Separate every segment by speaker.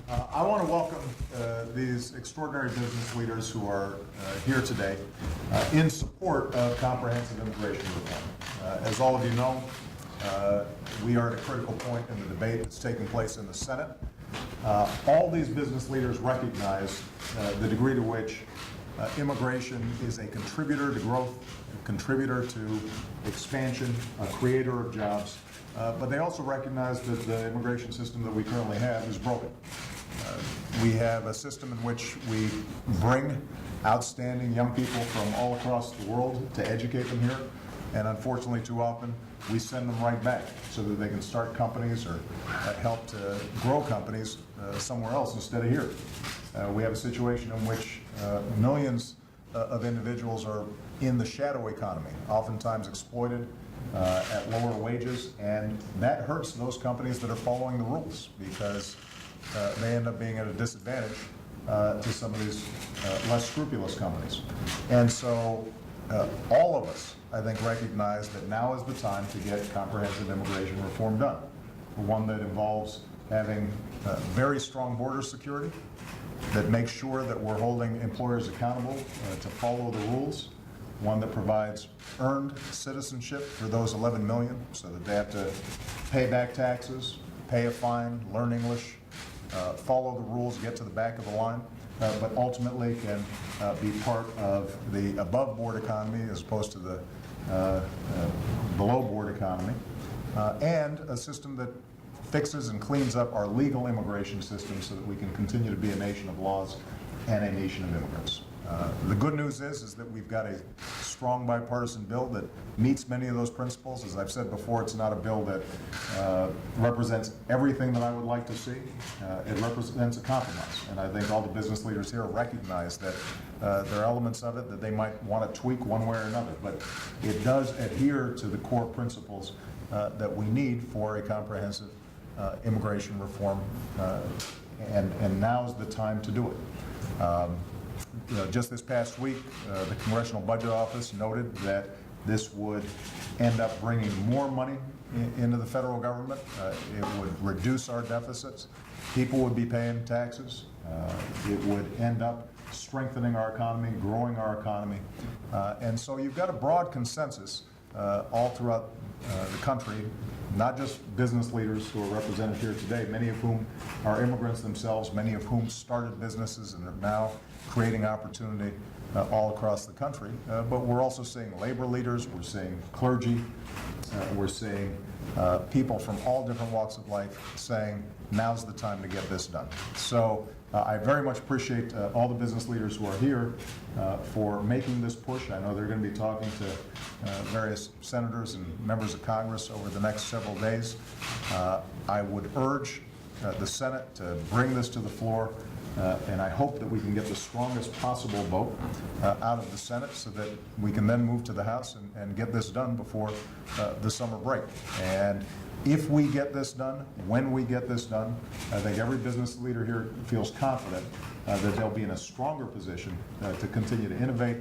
Speaker 1: I want to welcome these extraordinary business leaders who are here today in support of comprehensive immigration reform. As all of you know, we are at a critical point in the debate that's taking place in the Senate. All these business leaders recognize the degree to which immigration is a contributor to growth, a contributor to expansion, a creator of jobs, but they also recognize that the immigration system that we currently have is broken. We have a system in which we bring outstanding young people from all across the world to educate them here, and unfortunately too often we send them right back so that they can start companies or help to grow companies somewhere else instead of here. We have a situation in which millions of individuals are in the shadow economy, oftentimes exploited at lower wages, and that hurts those companies that are following the rules because they end up being at a disadvantage to some of these less scrupulous companies. And so all of us, I think, recognize that now is the time to get comprehensive immigration reform done. One that involves having very strong border security, that makes sure that we're holding employers accountable to follow the rules, one that provides earned citizenship for those 11 million so that they have to pay back taxes, pay a fine, learn English, follow the rules, get to the back of the line, but ultimately can be part of the above-board economy as opposed to the below-board economy, and a system that fixes and cleans up our legal immigration system so that we can continue to be a nation of laws and a nation of immigrants. The good news is that we've got a strong bipartisan bill that meets many of those principles. As I've said before, it's not a bill that represents everything that I would like to see. It represents a compromise, and I think all the business leaders here recognize that there are elements of it that they might want to tweak one way or another, but it does adhere to the core principles that we need for a comprehensive immigration reform, and now's the time to do it. Just this past week, the Congressional Budget Office noted that this would end up bringing more money into the federal government. It would reduce our deficits. People would be paying taxes. It would end up strengthening our economy, growing our economy. And so you've got a broad consensus all throughout the country, not just business leaders who are represented here today, many of whom are immigrants themselves, many of whom started businesses and are now creating opportunity all across the country. But we're also seeing labor leaders, we're seeing clergy, we're seeing people from all different walks of life saying, now's the time to get this done. So I very much appreciate all the business leaders who are here for making this push. I know they're going to be talking to various senators and members of Congress over the next several days. I would urge the Senate to bring this to the floor, and I hope that we can get the strongest possible vote out of the Senate so that we can then move to the House and get this done before the summer break. And if we get this done, when we get this done, I think every business leader here feels confident that they'll be in a stronger position to continue to innovate,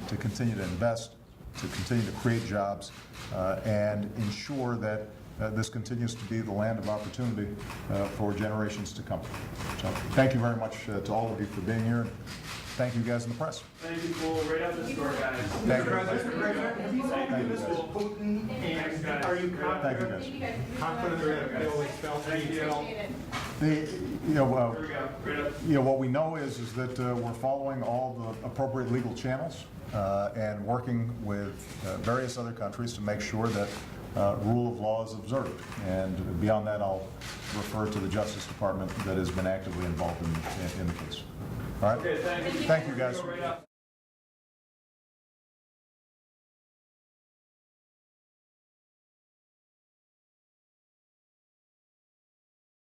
Speaker 1: to continue to invest, to continue to create jobs, and ensure that this continues to be the land of opportunity for generations to come. So thank you very much to all of you for being here. Thank you guys in the press.
Speaker 2: Thank you, Paul. Right out the door, guys.
Speaker 1: Thank you.
Speaker 3: Mr. President, have you spoken to Mr. Putin, and are you confident that they will expel
Speaker 1: what we know is that we're following all the appropriate legal channels and working with various other countries to make sure that rule of law is observed. And beyond that, I'll refer to the Justice Department that has been actively involved in the case. All right?
Speaker 2: Okay, thank you.
Speaker 1: Thank you, guys.